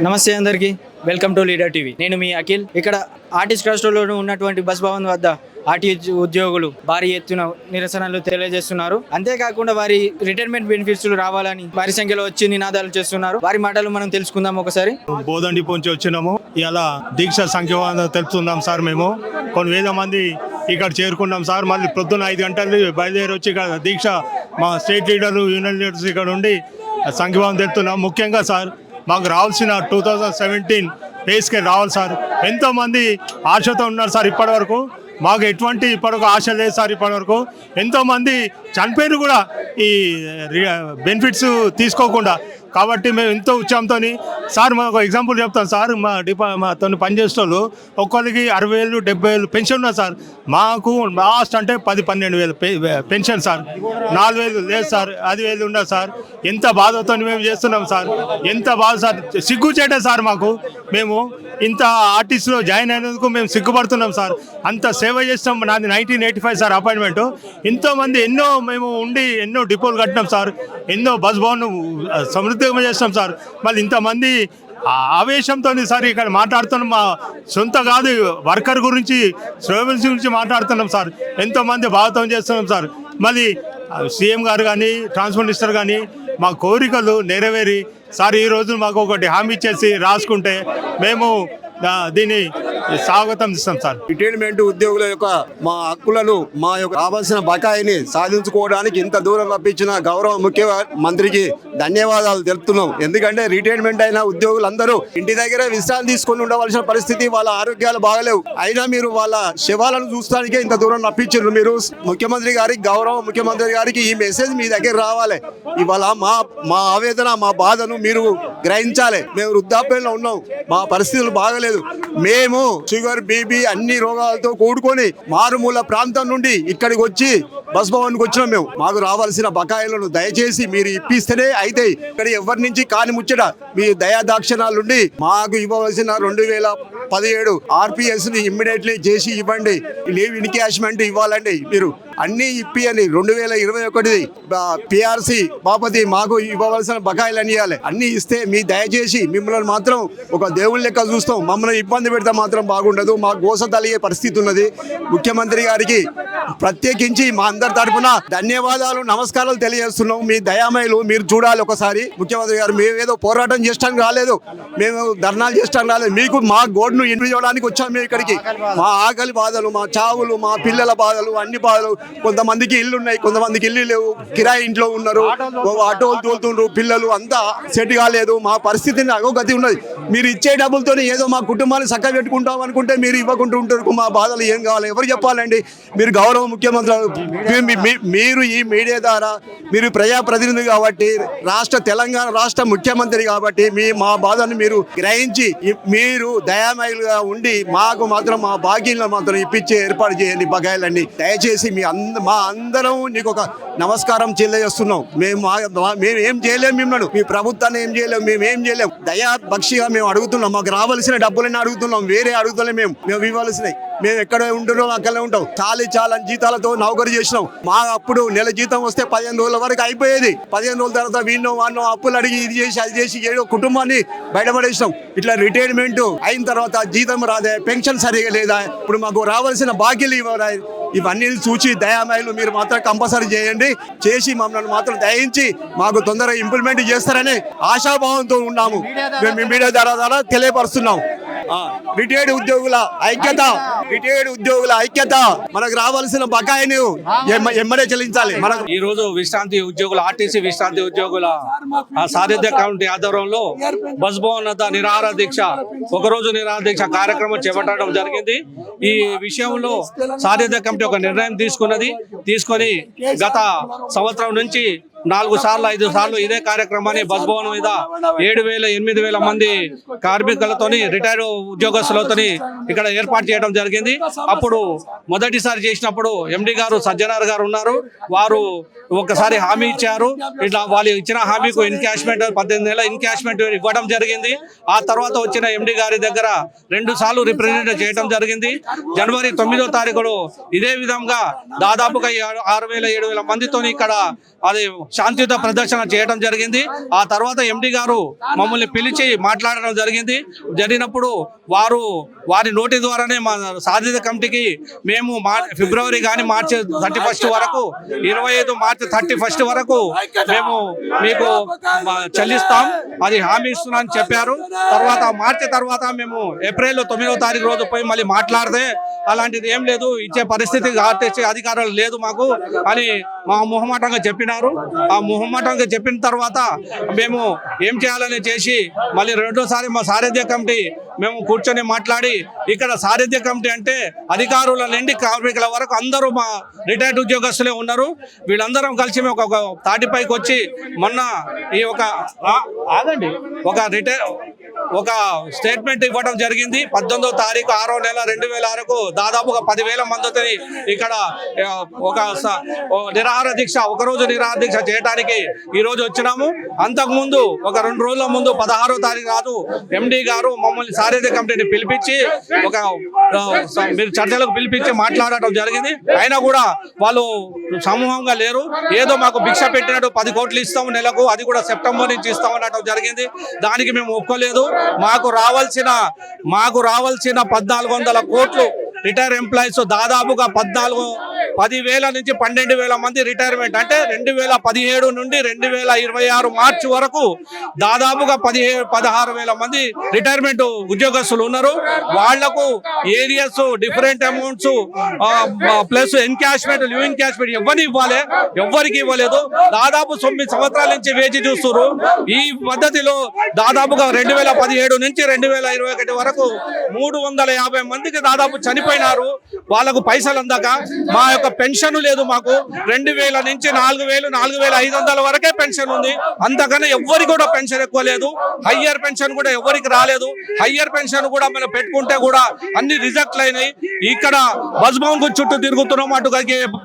నమస్తే అందరికీ, welcome to leader TV. నేను మీ అఖిల్. ఇక్కడ ఆర్టిస్ట్ క్రాస్‌లో ఉన్నటువంటి బస్ భవన్ వద్ద ఆర్టీసీ ఉద్యోగులు భారీ ఎత్తున నిరసనలు తెలియజేస్తున్నారు. అంతేకాకుండా వారి రిటైర్మెంట్ బెనిఫిట్స్ రావాలని భారీ సంఖ్యలో వచ్చి నినాదాలు చేస్తున్నారు. వారి మాటలు మనం తెలుసుకుందాం ఒకసారి. బోధన్ డిపో నుంచి వచ్చినాము. ఇలా దీక్ష సంఖ్య తెలుపుతున్నాం సార్. మేము కొన్ని వేల మంది ఇక్కడ చేరుకున్నాం సార్. మళ్ళీ పొద్దున్న 5 గంటలు బయలుదేరి వచ్చి ఇక్కడ దీక్ష మా స్టేట్ లీడర్లు, యూనియన్ లీడర్స్ ఇక్కడ ఉండి సంఘీభావం తెలుపుతున్నాం. ముఖ్యంగా సార్ మాకు రావాల్సిన 2017 పే స్కేల్ రావాలి సార్. ఎంతోమంది ఆశతో ఉన్నారు సార్. ఇప్పటివరకు మాకు ఎటువంటి ఇప్పటివరకు ఆశ లేదు సార్. ఇప్పటివరకు ఎంతోమంది చనిపోయిన కూడా ఈ బెనిఫిట్స్ తీసుకోకుండా. కాబట్టి మేము ఎంతో ఉత్సాహంతో సార్ మాకు ఎగ్జాంపుల్ చెప్తాను సార్. మాతో పనిచేసే వాళ్ళు ఒక్కరికి 60,000 70,000 పెన్షన్ ఉన్నారు సార్. మాకు లాస్ట్ అంటే 10-12,000 పెన్షన్ సార్. 4,000 లేదు సార్, 10,000 ఉన్నది సార్. ఎంత బాధతో మేము చేస్తున్నాం సార్. ఎంత బాధ సార్. సిగ్గుచేటే సార్ మాకు. మేము ఇంత ఆర్టిస్ట్లో జాయిన్ అయినందుకు మేము సిగ్గుపడుతున్నాం సార్. అంత సేవ చేస్తాం. నాది 1985 సార్ అపాయింట్మెంట్. ఎంతోమంది మేము ఉండి ఎన్నో డిపోలు కట్టినాం సార్. ఎన్నో బస్ భవన్ సమృద్ధిగా చేస్తాం సార్. మళ్ళీ ఇంతమంది ఆవేశంతో సార్ ఇక్కడ మాట్లాడుతున్నాం. మా సొంత కాదు, వర్కర్ గురించి, శ్రోమన్స్ గురించి మాట్లాడుతున్నాం సార్. ఎంతోమంది బాధతో చేస్తున్నాం సార్. మళ్ళీ సీఎం గారు కానీ, ట్రాన్స్పోర్ట్ మినిస్టర్ కానీ మా కోరికలు నెరవేరి సార్ ఈ రోజు మాకు ఒకటి హామీ ఇచ్చేసి రాసుకుంటే మేము దీన్ని స్వాగతం ఇస్తాం సార్. రిటైర్మెంట్ ఉద్యోగుల యొక్క మా హక్కులను, మా యొక్క రావాల్సిన బకాయిని సాధించుకోవడానికి ఇంత దూరం రప్పించిన గౌరవ ముఖ్యమంత్రికి ధన్యవాదాలు తెలుపుతున్నాం. ఎందుకంటే రిటైర్మెంట్ అయిన ఉద్యోగులందరూ ఇంటి దగ్గర విశ్రాంతి తీసుకొని ఉండవలసిన పరిస్థితి, వాళ్ళ ఆరోగ్యాలు బాగలేవు. అయినా మీరు వాళ్ళ శవాలను చూస్తానికే ఇంత దూరం రప్పించారు. మీరు ముఖ్యమంత్రి గారికి, గౌరవ ముఖ్యమంత్రి గారికి ఈ మెసేజ్ మీ దగ్గర రావాలి. ఇవాళ మా ఆవేదన, మా బాధను మీరు గ్రహించాలి. మేము వృద్ధాప్యంలో ఉన్నాం, మా పరిస్థితులు బాగలేదు. మేము షుగర్, బీపీ అన్ని రోగాలతో కూడుకొని మారుమూల ప్రాంతం నుండి ఇక్కడికి వచ్చి బస్ భవన్కి వచ్చినాం. మేము మాకు రావాల్సిన బకాయిలను దయచేసి మీరు ఇప్పిస్తేనే అయితే. ఇక్కడ ఎవరి నుంచి కాని ముచ్చట మీ దయాదాక్షిణాలుండి మాకు ఇవ్వవలసిన 2017 ఆర్పిఎస్ ని ఇమ్మీడియట్లీ చేసి ఇవ్వండి. లీవ్ ఇన్కాష్మెంట్ ఇవ్వాలండి. మీరు అన్ని ఇప్పియండి. 2021 పిఆర్సి బాపతి మాకు ఇవ్వవలసిన బకాయిలు అని ఇవ్వాలి. అన్ని ఇస్తే మీ దయచేసి మిమ్మల్ని మాత్రం ఒక దేవుళ్ళ లెక్క చూస్తాం. మమ్మల్ని ఇబ్బంది పెడితే మాత్రం బాగుండదు. మా గోస తలిగే పరిస్థితి ఉన్నది. ముఖ్యమంత్రి గారికి ప్రత్యేకించి మా అందరి తరఫున ధన్యవాదాలు, నమస్కారాలు తెలియజేస్తున్నాం. మీ దయామయులు మీరు చూడాలి ఒకసారి. ముఖ్యమంత్రి గారు మేము ఏదో పోరాటం చేస్తానికి రాలేదు, మేము ధర్నాలు చేస్తానికి రాలేదు. మీకు మా గోడును ఇంటి చేయడానికి వచ్చాము మేము ఇక్కడికి. మా ఆకలి బాధలు, మా చావులు, మా పిల్లల బాధలు, అన్ని బాధలు. కొంతమందికి ఇల్లు ఉన్నాయి, కొంతమందికి ఇల్లు లేవు, కిరాయి ఇంట్లో ఉన్నారు, ఆటోలు తోలుతుండ్రు, పిల్లలు అంతా సెట్ కాలేదు. మా పరిస్థితిని అగోగతి ఉన్నది. మీరు ఇచ్చే డబ్బులతో ఏదో మా కుటుంబాన్ని చక్క పెట్టుకుంటాం అనుకుంటే మీరు ఇవ్వకుంటూ ఉంటారు. మా బాధలు ఏం కావాలి, ఎవరు చెప్పాలండి? మీరు గౌరవ ముఖ్యమంత్రి, మీరు ఈ మీడియా ద్వారా మీరు ప్రజాప్రతినిధి కాబట్టి, తెలంగాణ రాష్ట్ర ముఖ్యమంత్రి కాబట్టి మా బాధను మీరు గ్రహించి మీరు దయామయులుగా ఉండి మాకు మాత్రం మా బాకీలను మాత్రం ఇప్పించే ఏర్పాటు చేయండి. బకాయిలన్నీ దయచేసి మా అందరం నీకు ఒక నమస్కారం తెలియజేస్తున్నాం. మేము ఏం చేయలేము, మిమ్మల్ని మీ ప్రభుత్వాన్ని ఏం చేయలేము, మేము ఏం చేయలేము. దయా బక్షిగా మేము అడుగుతున్నాం. మాకు రావాల్సిన డబ్బులన్నీ అడుగుతున్నాం, వేరే అడుగుతలేం. మేము ఇవ్వాల్సినవి మేము ఎక్కడ ఉంటున్నాం అక్కడనే ఉంటాం. చాలని జీతాలతో నౌకరీ చేసినాం. మా అప్పుడు నెల జీతం వస్తే 15 రోజుల వరకు అయిపోయేది. 15 రోజుల తర్వాత వీడినో వాడినో అప్పులు అడిగి ఇది చేసి అది చేసి ఏదో కుటుంబాన్ని బయటపడేసినాం. ఇట్లా రిటైర్మెంట్ అయిన తర్వాత జీతం రాదే, పెన్షన్ సరిగా లేదా, ఇప్పుడు మాకు రావాల్సిన బాకీలు ఇవ్వరా, ఇవన్నీ చూసి దయామయులు మీరు మాత్రం కంపల్సరీ చేయండి. చేసి మమ్మల్ని మాత్రం దయించి మాకు తొందరగా ఇంప్లిమెంట్ చేస్తారని ఆశాభావంతో ఉన్నాము. మేము మీడియా ద్వారా తెలియపరుస్తున్నాం. రిటైర్డ్ ఉద్యోగుల ఐక్యత, మనకు రావాల్సిన బకాయిని ఎమ్మడే చెల్లించాలి. ఈ రోజు విశ్రాంతి ఉద్యోగుల, ఆర్టీసీ విశ్రాంతి ఉద్యోగుల సారథ్య కమిటీ ఆధ్వర్యంలో బస్ భవన్ వద్ద నిరాహార దీక్ష, ఒకరోజు నిరాహార దీక్ష కార్యక్రమం చేపట్టడం జరిగింది. ఈ విషయంలో సారథ్య కమిటీ ఒక నిర్ణయం తీసుకొని గత సంవత్సరం నుంచి 4 సార్లు 5 సార్లు ఇదే కార్యక్రమాన్ని బస్ భవన్ మీద 7,000-8,000 మంది కార్మికులతోని, రిటైర్డ్ ఉద్యోగస్తులతోని ఇక్కడ ఏర్పాటు చేయడం జరిగింది. అప్పుడు మొదటిసారి చేసినప్పుడు ఎండి గారు సజ్జనార్ గారు ఉన్నారు. వారు ఒకసారి హామీ ఇచ్చారు. ఇట్లా వాళ్ళు ఇచ్చిన హామీకు ఎన్కాష్మెంట్ 18 నెలల ఎన్కాష్మెంట్ ఇవ్వడం జరిగింది. ఆ తర్వాత వచ్చిన ఎండి గారి దగ్గర 2 సార్లు రిప్రజెంట్ చేయడం జరిగింది. జనవరి 9వ తారీఖులో ఇదే విధంగా దాదాపుగా 6,000-7,000 మందితో ఇక్కడ అది శాంతియుత ప్రదర్శన చేయడం జరిగింది. ఆ తర్వాత ఎండి గారు మమ్మల్ని పిలిచి మాట్లాడడం జరిగినప్పుడు వారి నోటి ద్వారానే మా సాధిత కమిటీకి మేము ఫిబ్రవరి కానీ మార్చి 31 వరకు 25 మార్చి 31 వరకు మేము మీకు చెల్లిస్తాం, అది హామీ ఇస్తున్నామని చెప్పారు. తర్వాత మార్చి తర్వాత మేము ఏప్రిల్ 9వ తారీఖు రోజు పోయి మళ్ళీ మాట్లాడితే అలాంటిది ఏం లేదు, ఇచ్చే పరిస్థితి ఆర్టీసీ అధికారులు లేదు మాకు అని మా మొహమాటంగా చెప్పినారు. ఆ మొహమాటంగా చెప్పిన తర్వాత మేము ఏం చేయాలని చేసి మళ్ళీ రెండోసారి మా సారథ్య కమిటీ మేము కూర్చొని మాట్లాడి, ఇక్కడ సారథ్య కమిటీ అంటే అధికారుల నుండి కార్మికుల వరకు అందరూ మా రిటైర్డ్ ఉద్యోగస్తులే ఉన్నారు. వీళ్ళందరం కలిసి మేము ఒక తాటిపైకి వచ్చి మొన్న ఈ ఒక స్టేట్మెంట్ ఇవ్వడం జరిగింది. 18వ తారీఖు 6వ నెల 2006కు దాదాపుగా 10,000 మందితో ఇక్కడ ఒక నిరాహార దీక్ష, ఒకరోజు నిరాహార దీక్ష చేయడానికి ఈ రోజు వచ్చినాము. అంతకుముందు ఒక 2 రోజుల ముందు 16వ తారీఖు రాదు ఎండి గారు మమ్మల్ని సారథ్య కమిటీని పిలిపించి మీరు చర్చలకు పిలిపించి మాట్లాడటం జరిగింది. అయినా కూడా వాళ్ళు సమూహంగా లేరు. ఏదో మాకు భిక్ష పెట్టినట్టు 10 కోట్లు ఇస్తాము నెలకు, అది కూడా సెప్టెంబర్ నుంచి ఇస్తామనటం జరిగింది. దానికి మేము ఒప్పుకోలేదు. మాకు రావాల్సిన 1,400 కోట్లు రిటైర్ ఎంప్లాయీస్ దాదాపుగా 10,000 నుంచి 12,000 మంది రిటైర్మెంట్, అంటే 2017 నుండి 2026 మార్చి వరకు దాదాపుగా 16,000 మంది రిటైర్మెంట్ ఉద్యోగస్తులు ఉన్నారు. వాళ్లకు areas different amounts plus encashment, live encashment ఎవ్వరికి ఇవ్వలేదు. దాదాపు 9 సంవత్సరాల నుంచి వేచి చూస్తున్నారు. ఈ పద్ధతిలో దాదాపుగా 2017 నుంచి 2021 వరకు 350 మందికి దాదాపు చనిపోయినారు. వాళ్ళకు పైసలు అందక మా యొక్క పెన్షన్ లేదు. మాకు 2,000 నుంచి 4,000, 4,500 వరకే పెన్షన్ ఉంది. అంతకన్నా ఎవరికి కూడా పెన్షన్ ఎక్కువ లేదు. హయ్యర్ పెన్షన్ కూడా ఎవరికి రాలేదు. హయ్యర్ పెన్షన్ కూడా మనం పెట్టుకుంటే కూడా అన్ని రిజెక్ట్ అయినాయి. ఇక్కడ బస్ భవన్ చుట్టూ తిరుగుతున్నాం, అటు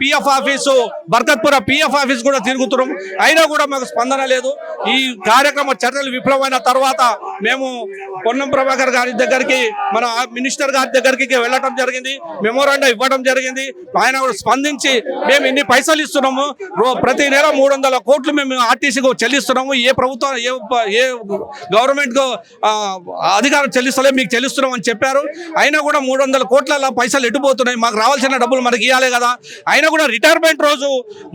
PF office Barkatpura PF office కూడా తిరుగుతున్నాం, అయినా కూడా మాకు స్పందన లేదు. ఈ కార్యక్రమ చర్యలు విఫలమైన తర్వాత మేము పొన్నం ప్రభాకర్ గారి దగ్గరికి, మన మినిస్టర్ గారి దగ్గరికి వెళ్ళటం జరిగింది. మెమోరాండం ఇవ్వడం జరిగింది. ఆయన కూడా స్పందించి మేము ఇన్ని పైసలు ఇస్తున్నాము, ప్రతి నెల 300 కోట్లు మేము ఆర్టీసీకి చెల్లిస్తున్నాము, ఏ ప్రభుత్వం ఏ గవర్నమెంట్ అధికారం చెల్లిస్తలే, మీకు చెల్లిస్తున్నాం అని చెప్పారు. అయినా కూడా 300 కోట్ల పైసలు ఎటుపోతున్నాయి, మాకు రావాల్సిన డబ్బులు మనకి ఇవ్వాలి కదా. అయినా కూడా రిటైర్మెంట్ రోజు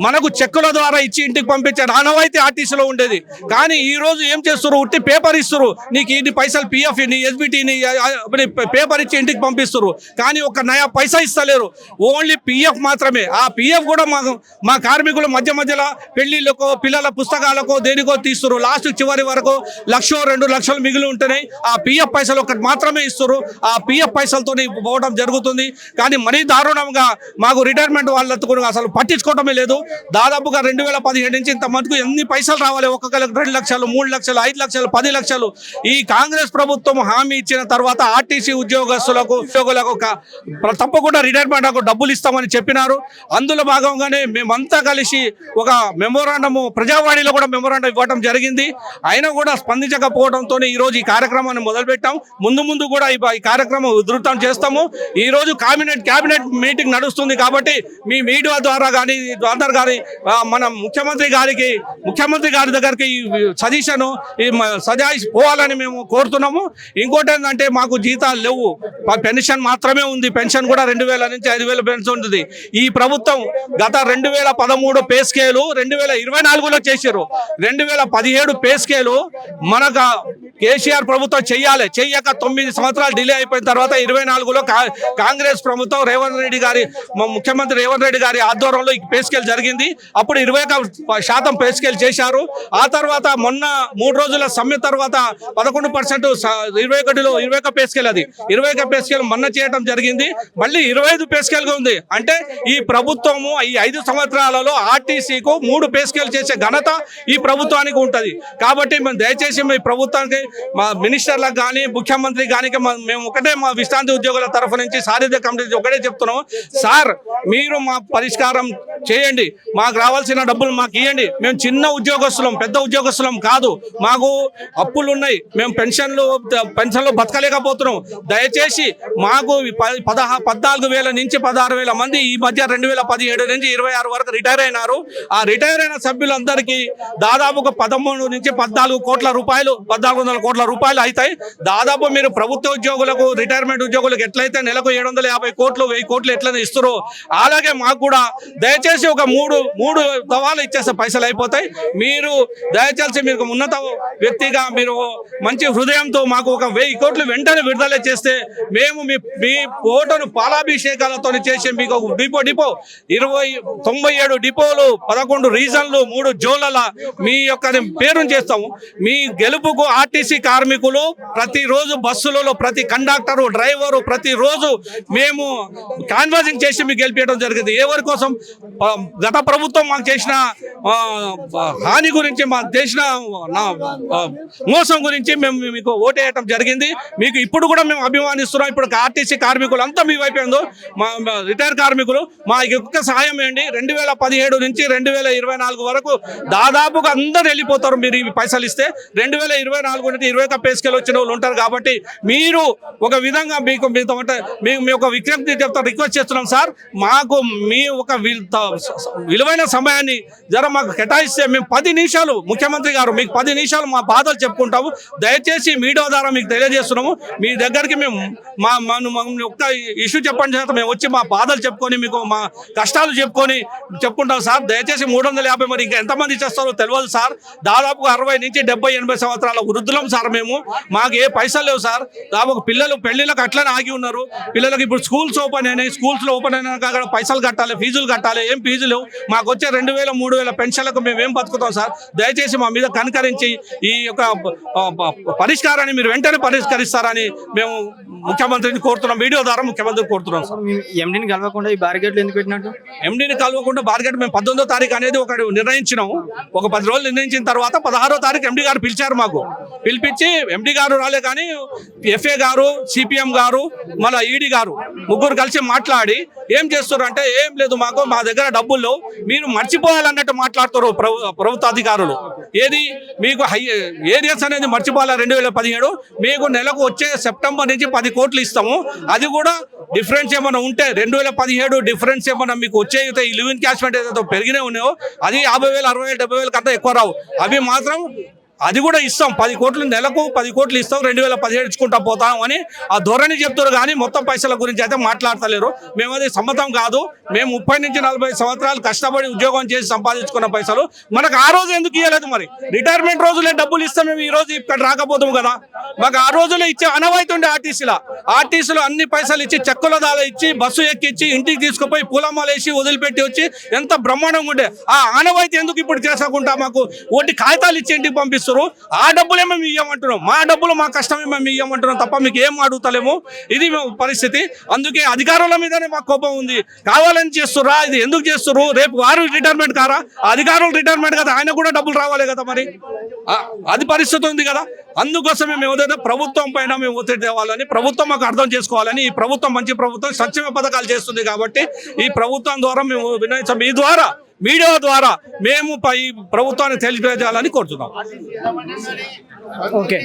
మనకు చెక్కుల ద్వారా ఇచ్చి ఇంటికి పంపించారు, ఆనవాయితీ ఆర్టీసీలో ఉండేది. కానీ ఈ రోజు ఏం చేస్తారు, ఉట్టి పేపర్ ఇస్తారు, నీకు ఇన్ని పైసలు పిఎఫ్ ఎస్బిటీని పేపర్ ఇచ్చి ఇంటికి పంపిస్తారు. కానీ ఒక నయా పైసా ఇస్తలేరు, ఓన్లీ పిఎఫ్ మాత్రమే. ఆ పిఎఫ్ కూడా మా కార్మికులు మధ్యలో పెళ్లిళ్ళకో పిల్లల పుస్తకాలకో దేనికో తీస్తారు. లాస్ట్ చివరి వరకు 1,00,000-2 లక్షలు మిగిలి ఉంటున్నాయి. ఆ పిఎఫ్ పైసలు ఒకటి మాత్రమే ఇస్తారు. ఆ పిఎఫ్ పైసలతో పోవడం జరుగుతుంది. కానీ మరీ దారుణంగా మాకు రిటైర్మెంట్ వాళ్ళకు అసలు పట్టించుకోవటమే లేదు. దాదాపుగా 2017 నుంచి ఇంత మటుకు ఎన్ని పైసలు రావాలి, ఒక్కొక్కరికి 2 లక్షలు, 3 లక్షలు, 5 లక్షలు, 10 లక్షలు. ఈ కాంగ్రెస్ ప్రభుత్వం హామీ ఇచ్చిన తర్వాత ఆర్టీసీ ఉద్యోగులకు తప్పకుండా రిటైర్మెంట్ డబ్బులు ఇస్తామని చెప్పినారు. అందులో భాగంగానే మేమంతా కలిసి ఒక మెమోరాండము, ప్రజావాణిలో కూడా మెమోరాండం ఇవ్వడం జరిగింది. అయినా కూడా స్పందించకపోవడంతో ఈ రోజు ఈ కార్యక్రమాన్ని మొదలుపెట్టాం. ముందు కూడా ఈ కార్యక్రమం ఉధృతం చేస్తాము. ఈ రోజు క్యాబినెట్ మీటింగ్ నడుస్తుంది కాబట్టి మీ మీడియా ద్వారా కానీ మన ముఖ్యమంత్రి గారి దగ్గరికి సజెషన్ పోవాలని మేము కోరుతున్నాము. ఇంకోటి ఏంటంటే మాకు జీతాలు లేవు, పెన్షన్ మాత్రమే ఉంది. పెన్షన్ కూడా 2,000 నుంచి 5,000 పెన్షన్ ఉంటుంది. ఈ ప్రభుత్వం గత 2013 పే స్కేలు 2024లో చేశారు. 2017 పే స్కేలు మనకు కేసీఆర్ ప్రభుత్వం చెయ్యక 9 సంవత్సరాలు డిలే అయిపోయిన తర్వాత 24లో కాంగ్రెస్ ప్రభుత్వం ముఖ్యమంత్రి రేవంత్ రెడ్డి గారి ఆధ్వర్యంలో ఈ పే స్కేల్ జరిగింది. అప్పుడు 21% పే స్కేల్ చేశారు. ఆ తర్వాత మొన్న 3 రోజుల సమ్మె తర్వాత 11% 21 పే స్కేల్, అది 21 పే స్కేల్ మొన్న చేయడం జరిగింది. మళ్ళీ 25 పే స్కేల్ ఉంది. అంటే ఈ ప్రభుత్వము ఈ 5 సంవత్సరాలలో ఆర్టీసీకు 3 పే స్కేల్ చేసే ఘనత ఈ ప్రభుత్వానికి ఉంటుంది. కాబట్టి మేము దయచేసి మీ ప్రభుత్వానికి మా మినిస్టర్లకు కానీ ముఖ్యమంత్రికి కానీ మేము ఒకటే మా విశ్రాంతి ఉద్యోగుల తరఫు నుంచి సారథ్య కమిటీ ఒకటే చెప్తున్నాం, సార్ మీరు మా పరిష్కారం చేయండి, మాకు రావాల్సిన డబ్బులు మాకు ఇవ్వండి. మేము చిన్న ఉద్యోగస్తులం, పెద్ద ఉద్యోగస్తులం కాదు, మాకు అప్పులు ఉన్నాయి, మేము పెన్షన్లు బతకలేకపోతున్నాం. దయచేసి మాకు 14,000 నుంచి 16,000 మంది ఈ మధ్య 2017 నుంచి 26 వరకు రిటైర్ అయినారు. ఆ రిటైర్ అయిన సభ్యులందరికీ దాదాపుగా 13 నుంచి 14 కోట్ల రూపాయలు 1,400 కోట్ల రూపాయలు అవుతాయి. దాదాపు మీరు ప్రభుత్వ ఉద్యోగులకు రిటైర్మెంట్ ఉద్యోగులకు ఎట్లయితే నెలకు 750 కోట్లు 1000 కోట్లు ఎట్లయితే ఇస్తారో అలాగే మాకు కూడా దయచేసి ఒక మూడు దవాలు ఇచ్చేస్తే పైసలు అయిపోతాయి. మీరు దయచేసి మీకు ఉన్నత వ్యక్తిగా మీరు మంచి హృదయంతో మాకు ఒక 1000 కోట్లు వెంటనే విడుదల చేస్తే మేము మీ ఓటును పాలాభిషేకాలతో చేసి మీకు ఒక డిపో 97 డిపోలు 11 రీజన్లు 3 జోన్ల మీ యొక్క పేరును చేస్తాము. మీ గెలుపుకు ఆర్టీసీ కార్మికులు ప్రతిరోజు బస్సులలో ప్రతి కండక్టరు డ్రైవరు ప్రతిరోజు మేము కాన్వాసింగ్ చేసి మీకు గెలిపించడం జరిగింది. ఎవరి కోసం? గత ప్రభుత్వం మాకు చేసిన హాని గురించి, మాకు చేసిన మోసం గురించి మేము మీకు ఓటేయటం జరిగింది. మీకు ఇప్పుడు కూడా మేము అభిమానిస్తున్నాం. ఇప్పుడు ఆర్టీసీ కార్మికులు అంతా మీ వైపు మా రిటైర్ కార్మికులు మా యొక్క సహాయం వేయండి. 2017 నుంచి 2024 వరకు దాదాపుగా అందరూ వెళ్ళిపోతారు మీరు ఈ పైసలు ఇస్తే. 2024 నుంచి 20 పే స్కేల్ వచ్చిన వాళ్ళు ఉంటారు. కాబట్టి మీరు ఒక విధంగా మీకు మీ ఒక విజ్ఞప్తి చెప్తా రిక్వెస్ట్ చేస్తున్నాం సార్, మాకు మీ ఒక విలువైన సమయాన్ని మాకు కేటాయిస్తే మేము 10 నిమిషాలు ముఖ్యమంత్రి గారు మీకు 10 నిమిషాలు మా బాధలు చెప్పుకుంటాము. దయచేసి మీడియా ద్వారా మీకు తెలియజేస్తున్నాము. మీ దగ్గరికి మేము ఒక్క ఇష్యూ చెప్పండి సార్, మేము వచ్చి మా బాధలు చెప్పుకొని మీకు మా కష్టాలు చెప్పుకుంటాం సార్. దయచేసి 350 మరి ఇంకా ఎంతమంది చేస్తారో తెలియదు సార్. దాదాపు 60 నుంచి 70, 80 సంవత్సరాల వృద్ధులం సార్ మేము. మాకు ఏ పైసలు లేవు సార్. దాదాపు పిల్లలు పెళ్లిళ్ళకి అట్లనే ఆగి ఉన్నారు. పిల్లలకి ఇప్పుడు స్కూల్స్ ఓపెన్ అయినాయి. స్కూల్స్లో ఓపెన్ అయినాక పైసలు కట్టాలి, ఫీజులు కట్టాలి. ఏం ఫీజులు లేవు. మాకు వచ్చే 2,000, 3,000 పెన్షన్లకు మేము ఏం బతుకుతాం సార్. దయచేసి మా మీద కనికరించి ఈ యొక్క పరిష్కారాన్ని మీరు వెంటనే పరిష్కరిస్తారని మేము ముఖ్యమంత్రిని కోరుతున్నాం. వీడియో ద్వారా ముఖ్యమంత్రిని కోరుతున్నాం సార్. ఎండీని కలవకుండా ఈ బార్గెట్లు ఎందుకు పెట్టినట్టు? ఎండీని కలవకుండా బార్గెట్ మేము 18వ తారీఖు అనేది ఒక నిర్ణయించినాము. ఒక 10 రోజులు నిర్ణయించిన తర్వాత 16వ తారీఖు ఎండీ గారు పిలిచారు. మాకు పిలిపించి ఎండీ గారు రాలే కానీ ఎఫ్ఏ గారు, సిపిఎం గారు, మళ్ళీ ఈడీ గారు ముగ్గురు కలిసి మాట్లాడి ఏం చేస్తారు అంటే, ఏం లేదు మాకు మా దగ్గర డబ్బులు మీరు మర్చిపోవాలన్నట్టు మాట్లాడుతారు ప్రభుత్వ అధికారులు. ఏది మీకు ఏరియాస్ అనేది మర్చిపోవాలి. 2017 మీకు నెలకు వచ్చే సెప్టెంబర్ నుంచి 10 కోట్లు ఇస్తాము. అది కూడా డిఫరెన్స్ ఏమైనా ఉంటే 2017 డిఫరెన్స్ ఏమైనా మీకు వచ్చే ఈ లివ్ ఇన్ క్యాష్మెంట్ ఏదైతే పెరిగినే ఉన్నాయో అది 50,000, 60,000, 70,000 కంటే ఎక్కువ రావు. అవి మాత్రం అది కూడా ఇస్తాం. 10 కోట్లు నెలకు 10 కోట్లు ఇస్తాం, 2017 ఇచ్చుకుంటా పోతాం అని ఆ ధోరణి చెప్తారు. కానీ మొత్తం పైసల గురించి అయితే మాట్లాడతలేరు. మేము అది సమ్మతం కాదు. మేము 30 నుంచి 40 సంవత్సరాలు కష్టపడి ఉద్యోగం చేసి సంపాదించుకున్న పైసలు మనకు ఆ రోజు ఎందుకు ఇవ్వలేదు? మరి రిటైర్మెంట్ రోజులే డబ్బులు ఇస్తాం. మేము ఈ రోజు ఇక్కడ రాకపోతాం కదా. మాకు ఆ రోజులో ఇచ్చే అనవాయితీ ఉండే ఆర్టీసీలో అన్ని పైసలు ఇచ్చి చెక్కుల దాదా ఇచ్చి బస్సు ఎక్కించి ఇంటికి తీసుకుపోయి పూలమాల వేసి వదిలిపెట్టి వచ్చి ఎంత బ్రహ్మాండంగా ఉండే ఆ ఆనవాయితీ ఎందుకు ఇప్పుడు చేసుకుంటా మాకు ఒకటి కాగితాలు ఇచ్చి ఇంటికి పంపిస్తారు. ఆ డబ్బులే మేము ఇవ్వమంటున్నాం. మా డబ్బులు మా కష్టమే మేము ఇవ్వమంటున్నాం తప్ప మీకు ఏం అడుగుతలేము. ఇది మేము పరిస్థితి. అందుకే అధికారుల మీదనే మాకు కోపం ఉంది. కావాలని చేస్తుర్రా? ఇది ఎందుకు చేస్తుర్రు? రేపు వారు రిటైర్మెంట్ కారా? అధికారులు రిటైర్మెంట్ కదా, ఆయన కూడా డబ్బులు రావాలి కదా. మరి అది పరిస్థితి ఉంది కదా. అందుకోసమే మేము ఏదైతే ప్రభుత్వం పైన మేము ఒత్తిడి తేవాలని, ప్రభుత్వం మాకు అర్థం చేసుకోవాలని, ఈ ప్రభుత్వం మంచి ప్రభుత్వం సంక్షేమ పథకాలు చేస్తుంది కాబట్టి ఈ ప్రభుత్వం ద్వారా మేము వినయించాం. మీ ద్వారా మీడియా ద్వారా మేము ఈ ప్రభుత్వాన్ని తెలియజేయాలని కోరుతున్నాం. ఓకే.